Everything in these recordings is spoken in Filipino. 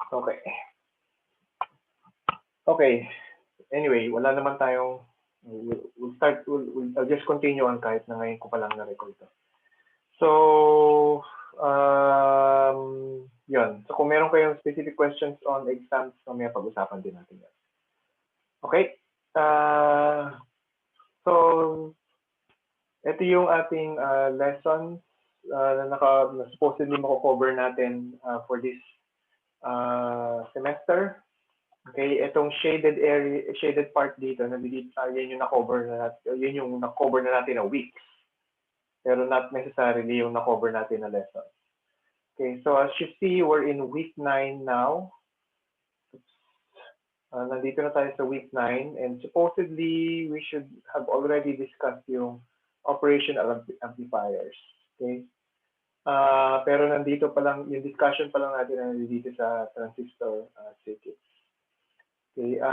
Okay. Okay. Anyway, wala naman tayong I'll just continue on kahit na ngayon ko pa lang na-record to. So, yun. So, kung meron kayong specific questions on exams, mamaya pag-usapan din natin yan. Okay? So, ito yung ating lessons na supposedly mako-cover natin for this semester. Okay, itong shaded area, shaded part dito, yan yung na-cover na natin, yun yung na-cover na natin na weeks. Pero not necessarily yung na-cover natin na lessons. Okay, so as you see, we're in week 9 now. Nandito na tayo sa week 9, and supposedly we should have already discussed yung operational amplifiers. Okay? Pero nandito pa lang, yung discussion pa lang natin na nandito sa transistor circuits. Okay,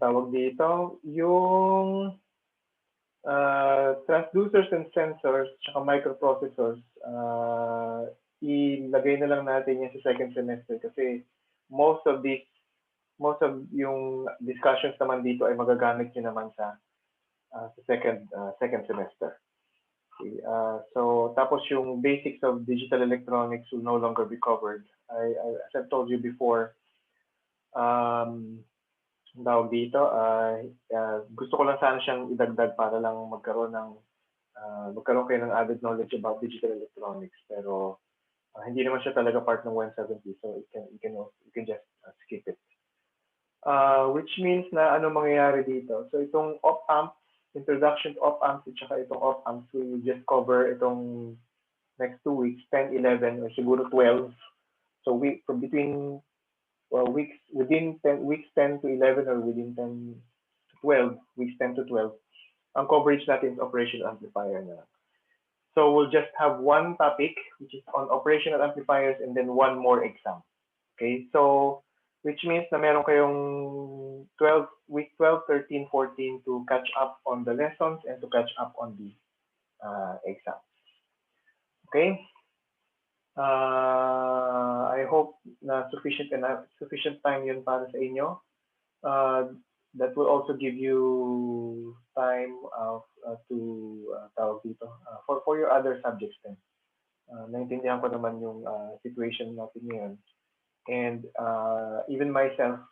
tawag dito, yung transducers and sensors, tsaka microprocessors, ilagay na lang natin yan sa second semester kasi most of yung discussions naman dito ay magagamit nyo naman sa second semester. Okay, so tapos yung basics of digital electronics will no longer be covered. As I've told you before, tawag dito, gusto ko lang sana siyang idagdag para lang magkaroon kayo ng added knowledge about digital electronics. Pero hindi naman siya talaga part ng 170, so you can just skip it. Which means na ano mangyayari dito? So itong op-amps, introduction to op-amps at saka itong op-amps, we will just cover itong next 2 weeks, 10, 11, or siguro 12. So within 10, weeks 10 to 11 or within 10 to 12, weeks 10 to 12, ang coverage natin is operational amplifier na. So we'll just have one topic, which is on operational amplifiers, and then one more exam. Okay, so which means na meron kayong week 12, 13, 14 to catch up on the lessons and to catch up on the exams. Okay? I hope na sufficient time yun para sa inyo. That will also give you time tawag dito, for your other subjects din. Naintindihan ko naman yung situation natin ngayon. And even myself,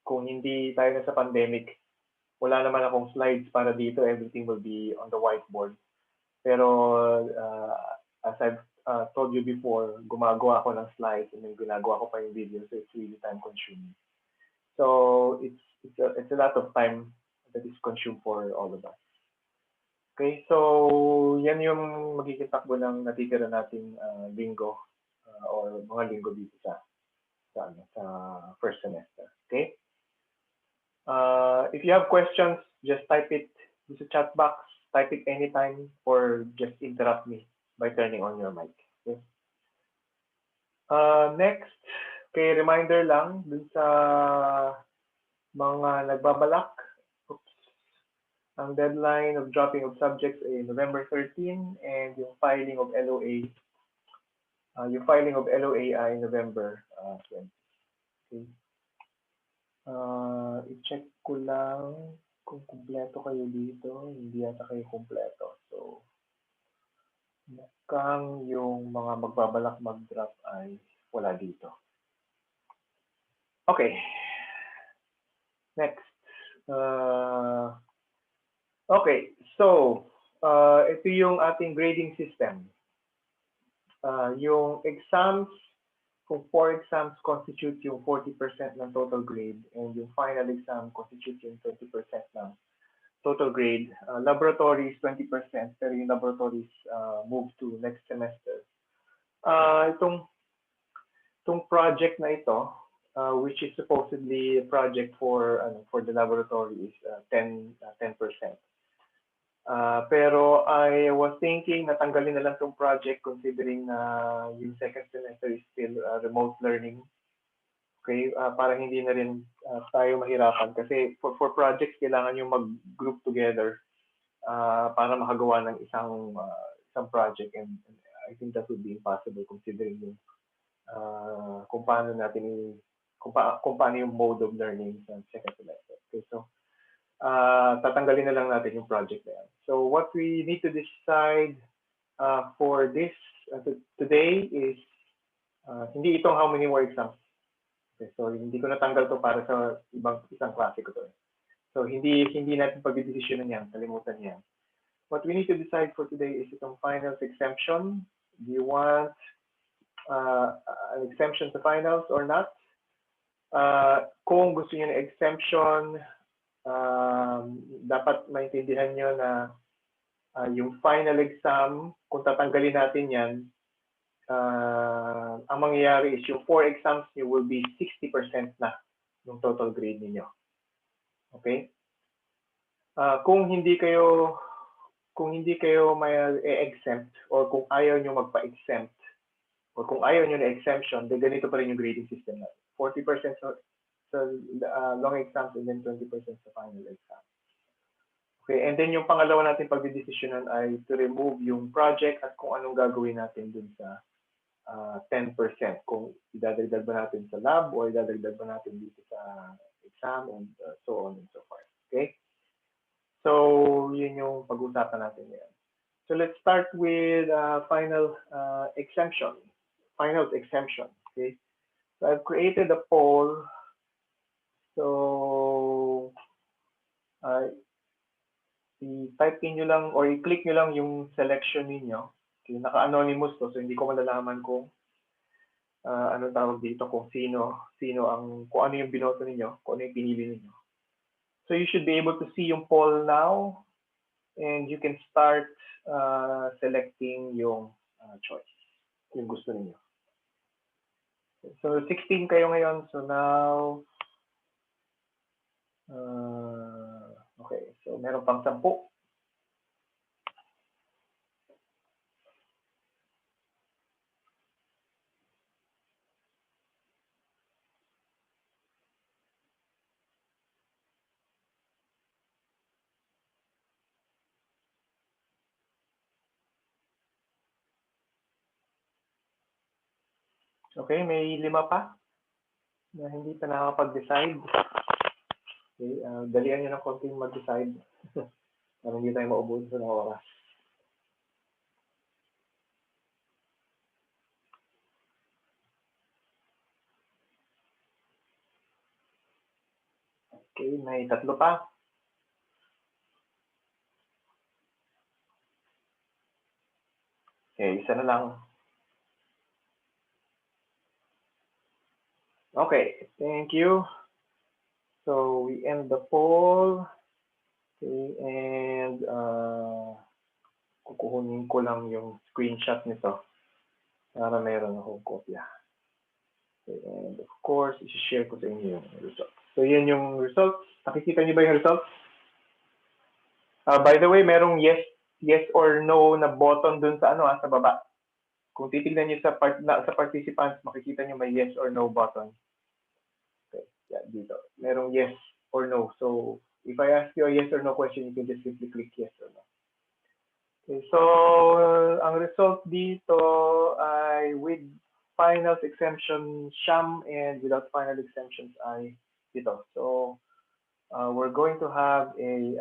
kung hindi tayo na sa pandemic, wala naman akong slides para dito. Everything will be on the whiteboard. Pero as I've told you before, gumagawa ako ng slides and then ginagawa ko pa yung video, so it's really time consuming. So it's a lot of time that is consumed for all of us. Okay, so yan yung magiging takbo ng natitira nating linggo or mga linggo dito sa first semester. Okay? If you have questions, just type it in the chat box. Type it anytime or just interrupt me by turning on your mic. Okay? Next, okay, reminder lang dun sa mga nagbabalak. Ang deadline of dropping of subjects ay November 13 and yung filing of LOA ay November 20. Okay. I-check ko lang kung kumpleto kayo dito. Hindi yata kayo kumpleto. So, mukhang yung mga magbabalak mag-drop ay wala dito. Okay. Next. Okay. So, ito yung ating grading system. Yung exams, kung 4 exams constitute yung 40% ng total grade and yung final exam constitute yung 20% ng total grade. Laboratory is 20%, pero yung laboratories move to next semester. Itong project na ito, which is supposedly a project for the laboratory is 10%. Pero I was thinking na tanggalin na lang itong project considering na yung second semester is still remote learning. Okay, para hindi na rin tayo mahirapan kasi for projects kailangan yung mag-group together para makagawa ng isang project, and I think that would be impossible considering yung kung paano natin kung paano yung mode of learning sa second semester. Okay, so tatanggalin na lang natin yung project na yan. So what we need to decide for this today is hindi itong how many more exams. Okay, so hindi ko natanggal to para sa isang klase ko to. So hindi natin pagdidesisyonan yan, kalimutan yan. What we need to decide for today is itong finals exemption. Do you want an exemption to finals or not? Kung gusto niyo ng exemption, dapat maintindihan nyo na yung final exam, kung tatanggalin natin yan, ang mangyayari is yung 4 exams niyo will be 60% na yung total grade niyo. Okay? Kung hindi kayo may exempt or kung ayaw nyo magpa-exempt or kung ayaw nyo na exemption, then ganito pa rin yung grading system natin. 40% sa long exams and then 20% sa final exam. Okay, and then yung pangalawa natin pagdidesisyonan ay to remove yung project at kung anong gagawin natin dun sa 10%. Kung idadagdag ba natin sa lab or idadagdag ba natin dito sa exam and so on and so forth. Okay? So, yun yung pag-usapan natin ngayon. So, let's start with finals exemption. Okay? So, I've created a poll. So, i-type nyo lang or i-click nyo lang yung selection ninyo. Okay, naka-anonymous to, so hindi ko malalaman kung anong tawag dito, kung kung ano yung binoto ninyo, kung ano yung pinili ninyo. So you should be able to see yung poll now and you can start selecting yung choice, yung gusto ninyo. So 16 kayo ngayon, so now okay, so meron pang 10. Okay, may 5 pa na hindi pa nakakapag-decide. Okay, dalian nyo ng konting mag-decide para hindi tayo maubos sa oras. Okay, may 3 pa. Okay, isa na lang. Okay, thank you. So we end the poll. Okay, and kukunin ko lang yung screenshot nito para meron akong kopya. Okay, and of course, i-share ko sa inyo yung results. So yun yung results. Nakikita niyo ba yung results? By the way, merong yes or no na button dun sa sa baba. Kung titignan niyo sa participants, makikita niyo may yes or no button. Okay, yeah, dito. Merong yes or no. So if I ask you a yes or no question, you can just simply click yes or no. Okay, so ang result dito ay with finals exemption sham and without final exemptions ay dito. So we're going to have a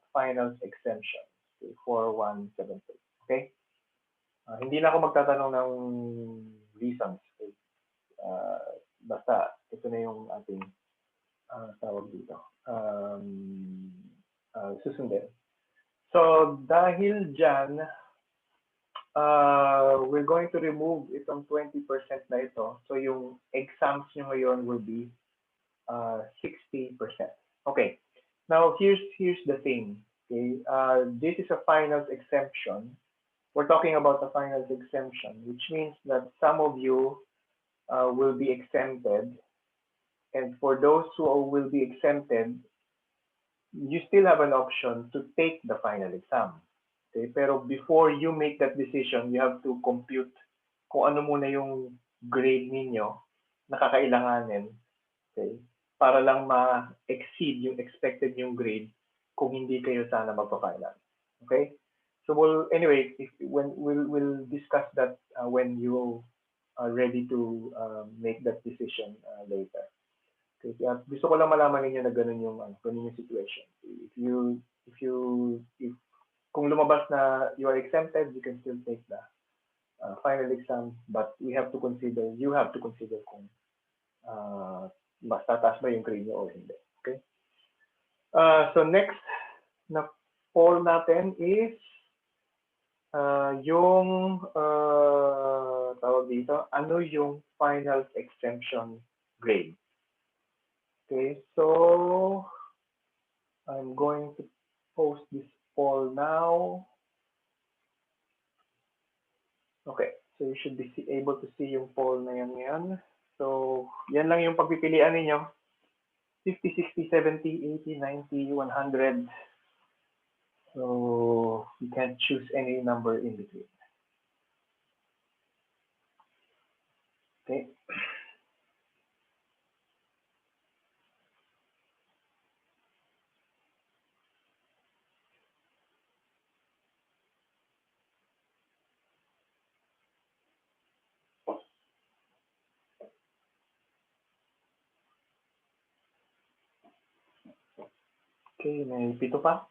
finals exemption, okay, 4173. Okay? Hindi na ako magtatanong ng reasons. Okay? Basta ito na yung ating tawag dito. Susundin. So dahil dyan, we're going to remove itong 20% na ito. So yung exams nyo ngayon will be 60%. Okay. Now here's the thing. Okay. This is a finals exemption. We're talking about a finals exemption, which means that some of you will be exempted. And for those who will be exempted, you still have an option to take the final exam. Okay? Pero before you make that decision, you have to compute kung ano muna yung grade ninyo na kakailanganin, okay? Para lang ma-exceed yung expected yung grade kung hindi kayo sana magpa-final. Okay? So anyway, when we'll discuss that when you are ready to make that decision later. Okay, gusto ko lang malaman ninyo na ganun yung situation. If kung lumabas na you are exempted, you can still take the final exam, but you have to consider kung mas tataas ba yung grade nyo o hindi. Okay? So next na poll natin is yung tawag dito, ano yung final exemption grade? Okay, so I'm going to post this poll now. Okay, so you should be able to see yung poll na yan ngayon. So, yan lang yung pagpipilian ninyo. 50, 60, 70, 80, 90, 100. So, you can choose any number in between. Okay. Okay, may 7 pa.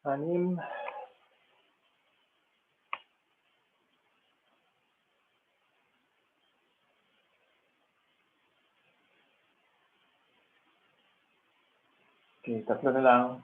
Anim. Okay, 3 na lang.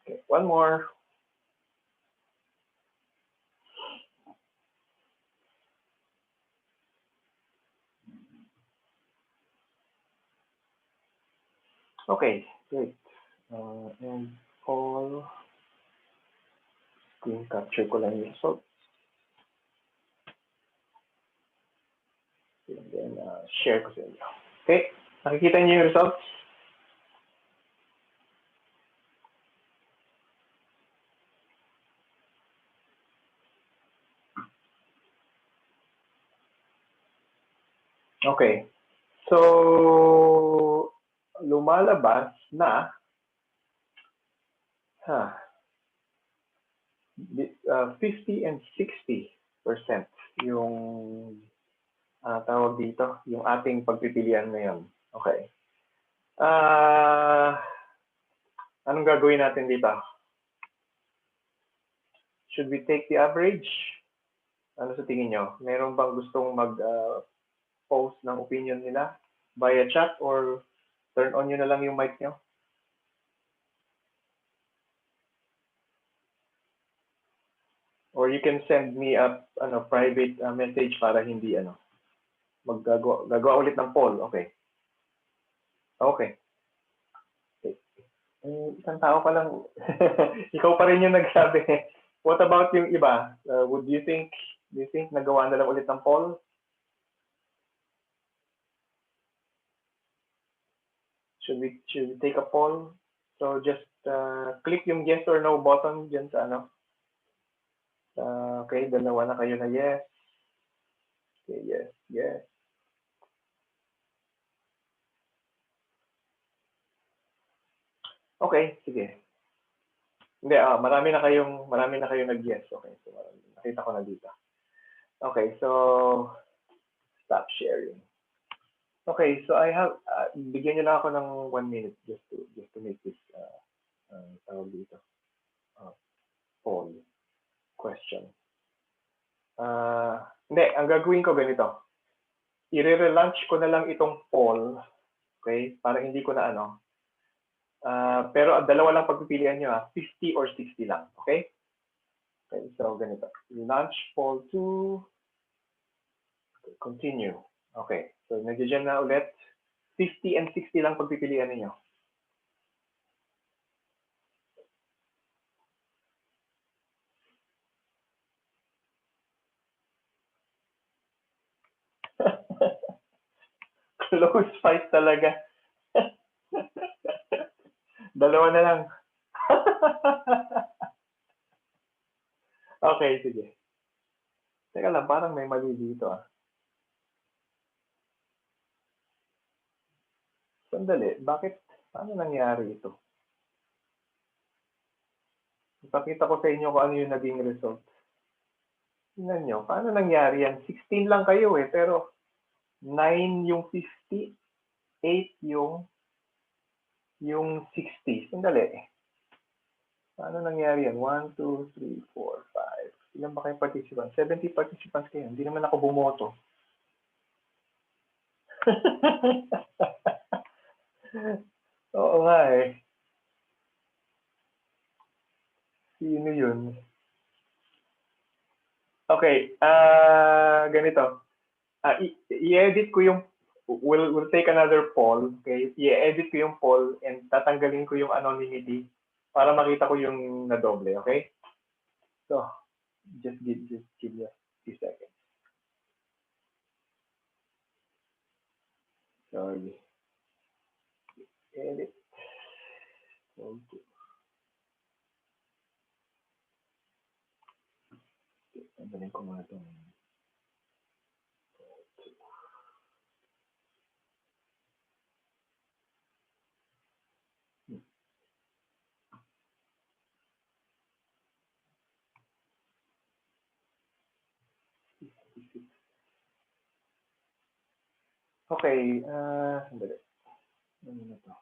Okay, one more. Okay, great. And all screen capture ko lang yung results. And then share ko sa inyo. Okay, nakikita niyo yung results? Okay. So, lumalabas na 50 and 60% yung tawag dito, yung ating pagpipilian ngayon. Okay. Anong gagawin natin dito? Should we take the average? Ano sa tingin nyo? Meron bang gustong mag-post ng opinion nila via chat or turn on nyo na lang yung mic nyo? Or you can send me a private message para hindi gagawa ulit ng poll. Okay. Okay. Isang tao pa lang. Ikaw pa rin yung nagsabi. What about yung iba? Do you think nagawa na lang ulit ng poll? Should we take a poll? So just click yung yes or no button dyan sa okay, dalawa na kayo na yes. Okay, yes, yes. Okay, sige. Hindi, marami na kayong nag-yes. Okay, so nakita ko na dito. Okay, so stop sharing. Okay, so I have, bigyan nyo lang ako ng 1 minute just to make this tawag dito, poll question. Hindi, ang gagawin ko ganito. I-relaunch ko na lang itong poll, okay, para hindi ko na pero dalawa lang pagpipilian nyo 50 or 60 lang, okay? Okay, so ganito. Launch poll 2, okay, continue. Okay, so nandiyan na ulit. 50 and 60 lang pagpipilian ninyo. Close fight talaga. Dalawa na lang. Okay, sige. Teka lang, parang may mali dito ah. Sandali, bakit? Paano nangyari ito? Ipakita ko sa inyo kung ano yung naging result. Tingnan nyo, paano nangyari yan? 16 lang kayo eh, pero 9 yung 50, 8 yung 60. Sandali. Paano nangyari yan? 1, 2, 3, 4, 5. Ilan ba kayong participants? 70 participants kayo. Hindi naman ako bumoto. Oo nga eh. Sino yun? Okay, ganito. I-edit ko yung, we'll take another poll, okay? I-edit ko yung poll and tatanggalin ko yung anonymity para makita ko yung nadoble, okay? So, just give me a few seconds. Sorry. Edit. Okay. Tanggalin ko muna itong okay, sandali. Ano na to?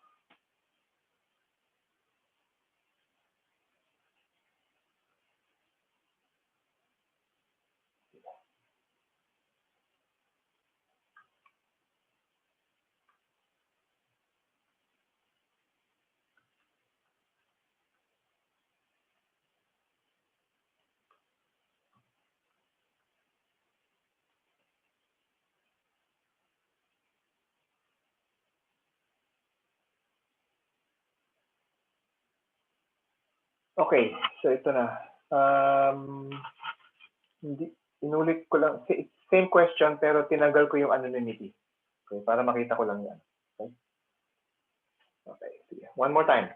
Okay, so ito na. Hindi, inulit ko lang, same question pero tinanggal ko yung anonymity. Okay, para makita ko lang yan. Okay, okay sige. One more time.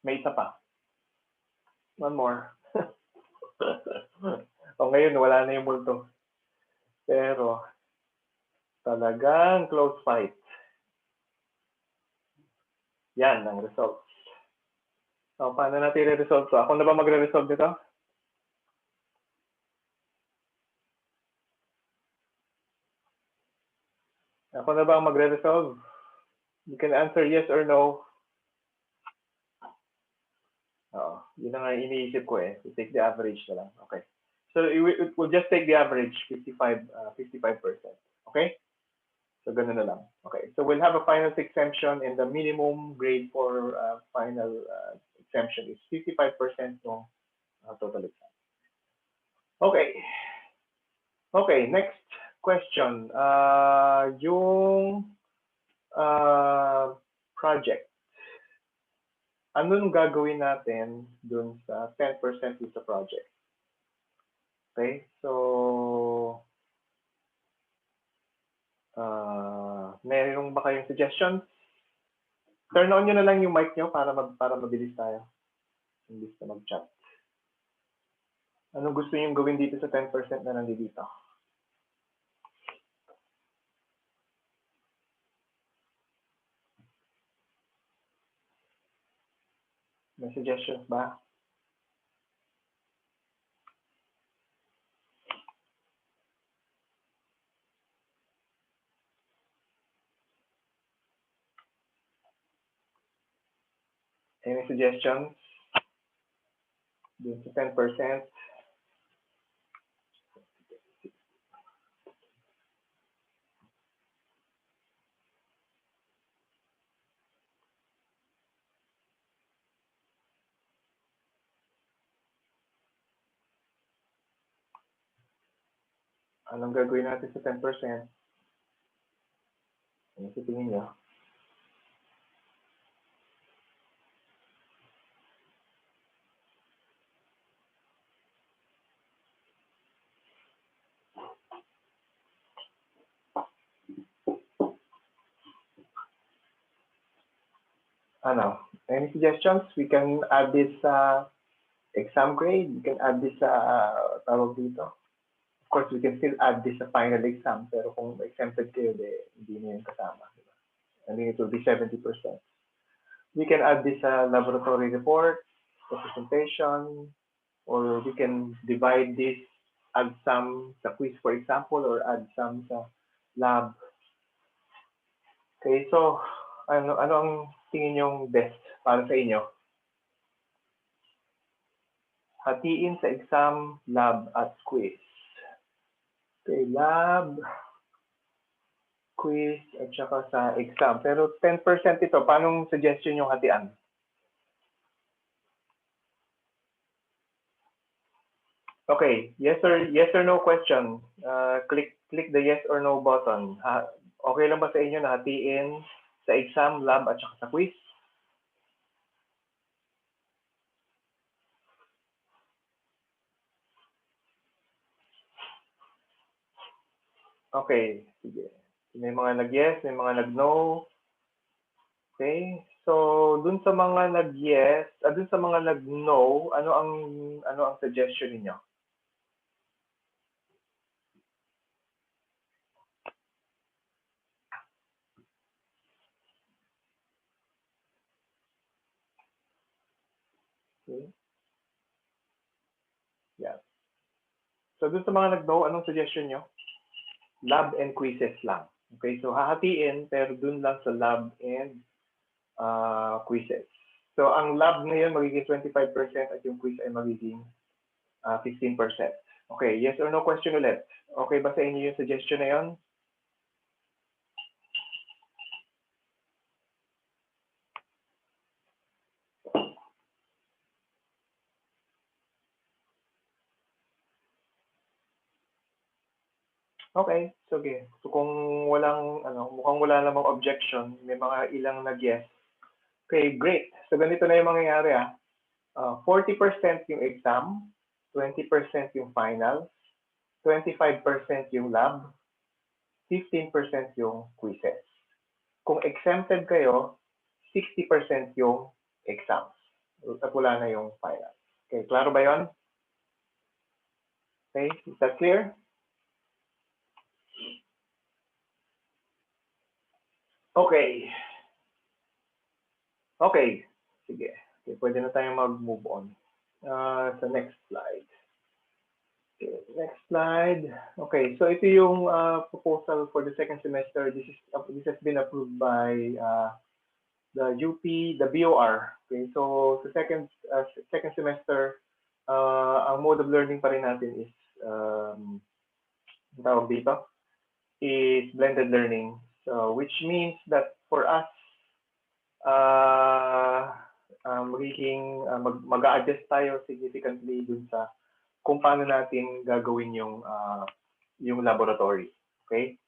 May isa pa. One more. O ngayon, wala na yung multo. Pero, talagang close fight. Yan ang results. So, paano natin i-resolve to? Ako na ba magre-resolve dito? Ako na ba ang magre-resolve? You can answer yes or no. Oo, yun na nga iniisip ko eh. We take the average na lang. Okay. So, we'll just take the average, 55%. Okay? So, ganun na lang. Okay. So, we'll have a final exemption and the minimum grade for final exemption is 55% ng total exam. Okay. Okay, next question. Yung project. Anong gagawin natin dun sa 10% sa project? Okay, so meron ba kayong suggestions? Turn on nyo na lang yung mic nyo para mabilis tayo. Imbis na mag-chat. Anong gusto nyo gawin dito sa 10% na nandito? May suggestions ba? Any suggestions? Dun sa 10%? Anong gagawin natin sa 10%? Ano sa tingin niyo? Ano? Any suggestions? We can add this sa exam grade. We can add this sa tawag dito. Of course, we can still add this sa final exam. Pero kung exempted kayo, hindi na yun kasama. Diba? I mean, it will be 70%. We can add this sa laboratory report, sa presentation, or we can divide this, add some sa quiz, for example, or add some sa lab. Okay, so ano ang tingin yung best para sa inyo? Hatiin sa exam, lab, at quiz. Okay, lab, quiz, at saka sa exam. Pero 10% ito, paanong suggestion yung hatian? Okay, yes or no question. Click the yes or no button. Okay lang ba sa inyo na hatiin sa exam, lab, at saka sa quiz? Okay, sige. May mga nag-yes, may mga nag-no. Okay? So, dun sa mga nag-yes, dun sa mga nag-no, ano ang suggestion niyo? Okay? Yeah. So, dun sa mga nag-no, anong suggestion niyo? Lab and quizzes lang. Okay? So, hahatiin, pero dun lang sa lab and quizzes. So, ang lab ngayon magiging 25% at yung quiz ay magiging 15%. Okay, yes or no question ulit. Okay ba sa inyo yung suggestion na yun? Okay, sige. So kung mukhang wala namang objection, may mga ilang nag-yes. Okay, great. So ganito na yung mangyayari 40% yung exam, 20% yung final, 25% yung lab, 15% yung quizzes. Kung exempted kayo, 60% yung exams. At wala na yung final. Okay, klaro ba yon? Okay, is that clear? Okay. Okay. Sige. Okay, pwede na tayong mag-move on. Sa next slide. Okay, next slide. Okay, so ito yung proposal for the second semester. This has been approved by the UP, the BOR. Okay, so sa second semester, ang mode of learning pa rin natin is tawag dito is blended learning. So which means that for us mag-a-adjust tayo significantly dun sa kung paano natin gagawin yung laboratory. Okay?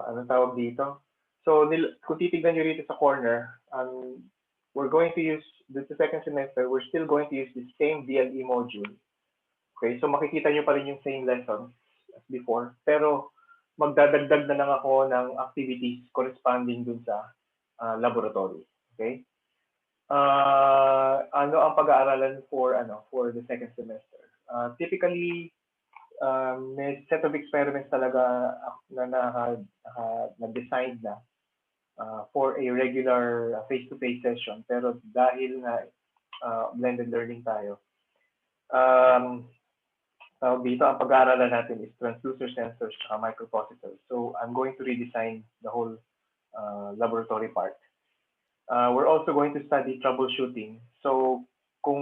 Anong tawag dito? So, kung titignan nyo rito sa corner, we're going to use, dun sa second semester, we're still going to use the same DLE module. Okay? So, makikita nyo pa rin yung same lessons as before. Pero, magdadagdag na lang ako ng activities corresponding dun sa laboratory. Okay? Ano ang pag-aaralan for the second semester? Typically, may set of experiments talaga na na-design na for a regular face-to-face session. Pero dahil na blended learning tayo, dito ang pag-aaralan natin is transducer sensors at microprocessors. So I'm going to redesign the whole laboratory part. We're also going to study troubleshooting. So kung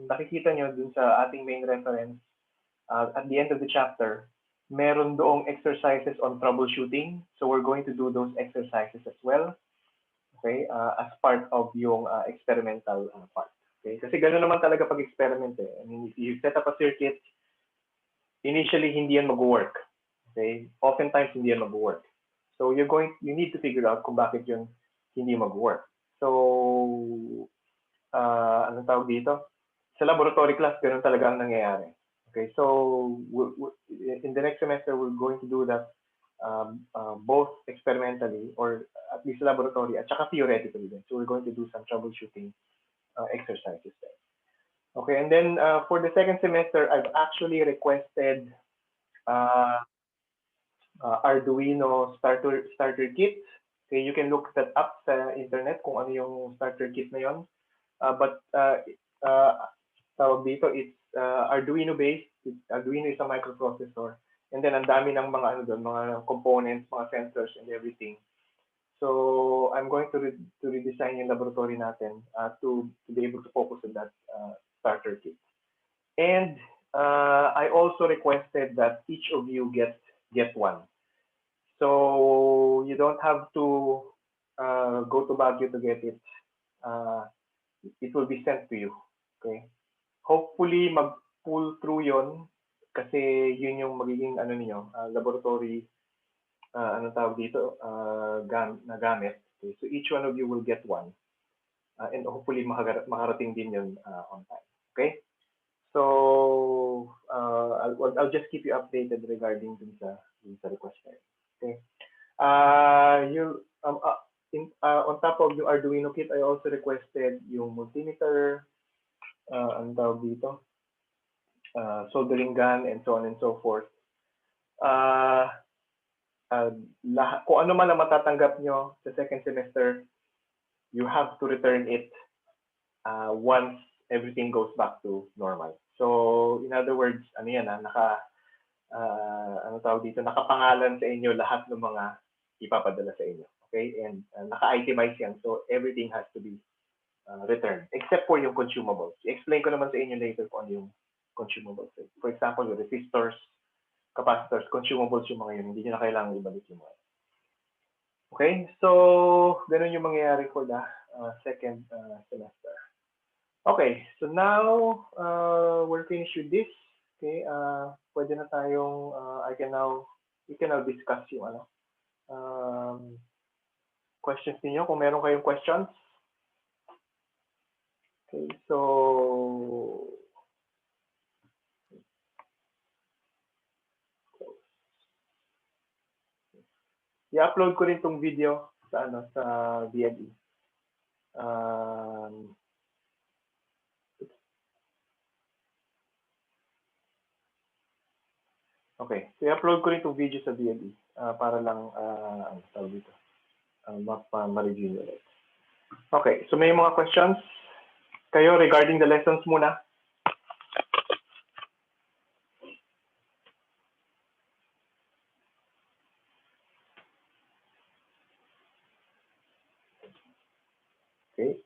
nakikita nyo dun sa ating main reference, at the end of the chapter, meron doong exercises on troubleshooting. So we're going to do those exercises as well, okay, as part of yung experimental part. Okay? Kasi gano'n naman talaga pag-experiment eh. I mean, if you set up a circuit, initially hindi yan mag-work. Okay? Oftentimes hindi yan mag-work. So you need to figure out kung bakit yun hindi mag-work. So, anong tawag dito? Sa laboratory class, gano'n talaga ang nangyayari. Okay, so in the next semester, we're going to do that both experimentally or at least laboratory at saka theoretically din. So we're going to do some troubleshooting exercises there. Okay, and then for the second semester, I've actually requested Arduino starter kit. Okay, you can look that up sa internet kung ano yung starter kit na yon. But tawag dito, it's Arduino based. Arduino is a microprocessor. And then ang dami ng mga ano doon, mga components, mga sensors and everything. So I'm going to redesign yung laboratory natin to be able to focus on that starter kit. And I also requested that each of you get one. So you don't have to go to Baguio to get it. It will be sent to you. Okay. Hopefully mag-pull through yon kasi yun yung magiging ano niyo, laboratory ano tawag dito, na gamit. Okay. So each one of you will get one. And hopefully makarating din yun on time. Okay? So I'll just keep you updated regarding dun sa request na yun. Okay. On top of yung Arduino kit, I also requested yung multimeter, ang tawag dito, soldering gun, and so on and so forth. Kung ano man ang matatanggap nyo sa second semester, you have to return it once everything goes back to normal. So, in other words, ano yan, ano tawag dito, nakapangalan sa inyo lahat ng mga ipapadala sa inyo. Okay? And naka-itemize yan. So, everything has to be returned, except for yung consumables. I-explain ko naman sa inyo later kung ano yung consumables. For example, yung resistors, capacitors, consumables yung mga yun. Hindi nyo na kailangan ibalik yung mga. Okay? So, ganun yung mangyayari for the second semester. Okay, so now we're finished with this. Okay, pwede na tayong we can now discuss yung ano questions niyo kung meron kayong questions. Okay, so i-upload ko rin tong video sa ano sa BNE. Okay, so i-upload ko rin itong video sa BNE para lang tawag dito, ma-review nyo ulit. Okay, so may mga questions kayo regarding the lessons muna? Okay.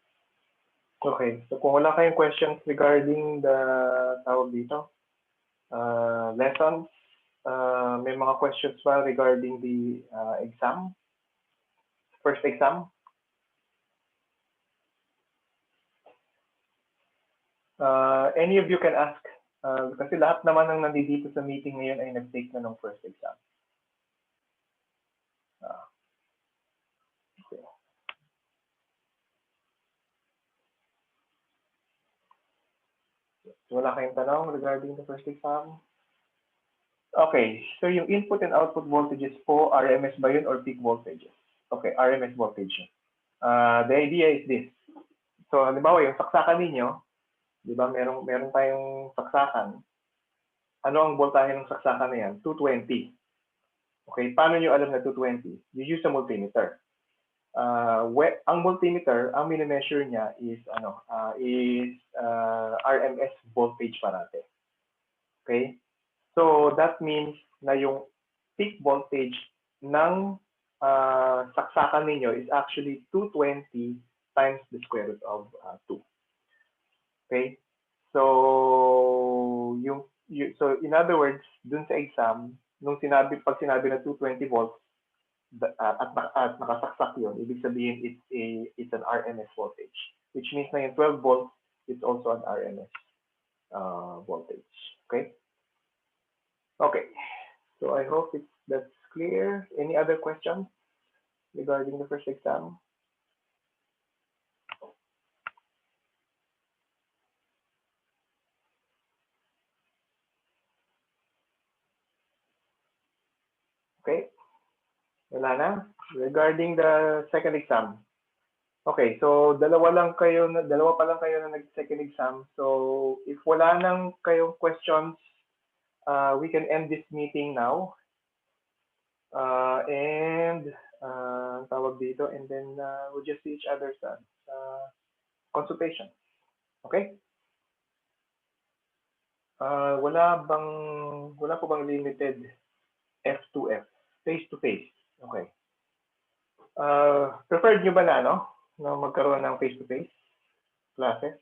Okay, so kung wala kayong questions regarding the tawag dito, lessons, may mga questions ba regarding the exam? First exam? Any of you can ask. Kasi lahat naman ng nandito sa meeting ngayon ay nag-take na ng first exam. Okay. So wala kayong tanong regarding the first exam? Okay, so yung input and output voltages po, RMS ba yun or peak voltages? Okay, RMS voltage. The idea is this. So, halimbawa, yung saksakan ninyo, di ba, meron tayong saksakan. Ano ang voltahe ng saksakan na yan? 220. Okay, paano nyo alam na 220? You use a multimeter. Ang multimeter, ang mini-measure niya is RMS voltage parate. Okay? So, that means na yung peak voltage ng saksakan ninyo is actually 220 times the square root of 2. Okay? So, so in other words, dun sa exam, pag sinabi na 220 volts at nakasaksak yun, ibig sabihin it's an RMS voltage, which means na yung 12 volts it's also an RMS voltage. Okay. Okay. So I hope that's clear. Any other questions regarding the first exam? Okay. Wala na. Regarding the second exam. Okay, so dalawa pa lang kayo na nag-second exam. So if wala nang kayong questions, we can end this meeting now. Tawag dito, and then we'll just see each other sa consultation. Okay? Wala po bang limited F2F, face-to-face? Okay. Preferred nyo ba na magkaroon ng face-to-face classes?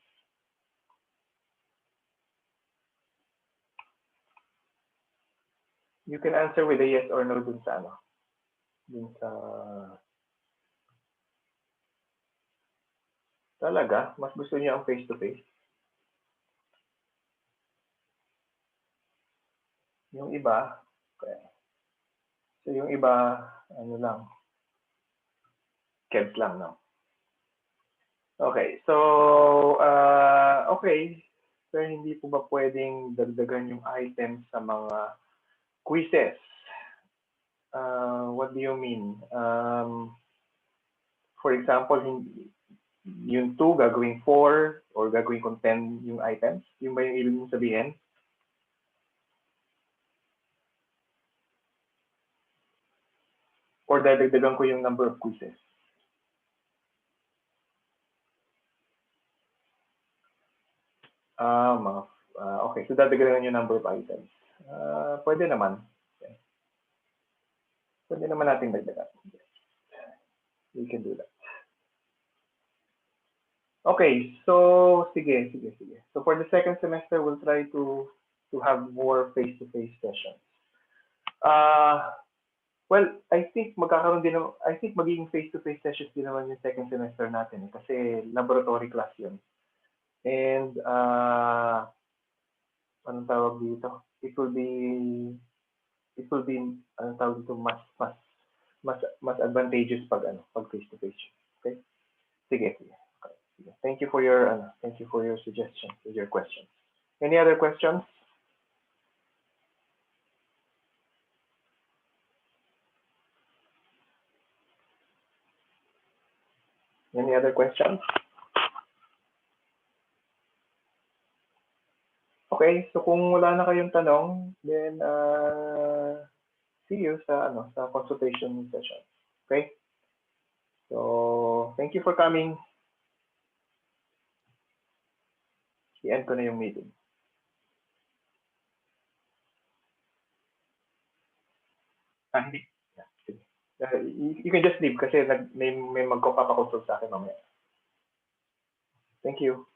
You can answer with a yes or no dun sa talaga, mas gusto niyo ang face-to-face? Yung iba, okay. So yung iba, lang, KEBS lang, no? Okay, so, okay. So hindi po ba pwedeng dagdagan yung items sa mga quizzes? What do you mean? For example, yung 2 gagawing 4 or gagawin kong 10 yung items? Yung ba yung ibig mong sabihin? Or dadagdagan ko yung number of quizzes? Okay, so dadagdagan yung number of items. Pwede naman. Okay. Pwede naman natin dagdagan. We can do that. Okay, so sige. So for the second semester, we'll try to have more face-to-face sessions. Well, I think magiging face-to-face sessions din naman yung second semester natin kasi laboratory class yun. And anong tawag dito? It will be anong tawag dito, mas advantageous pag face-to-face. Okay? Sige. Thank you for your suggestions, and your questions. Any other questions? Any other questions? Okay, so kung wala na kayong tanong, then see you sa consultation session. Okay? So, thank you for coming. I-end ko na yung meeting. Hindi. You can just leave kasi may magpapakonsul sa akin mamaya. Thank you.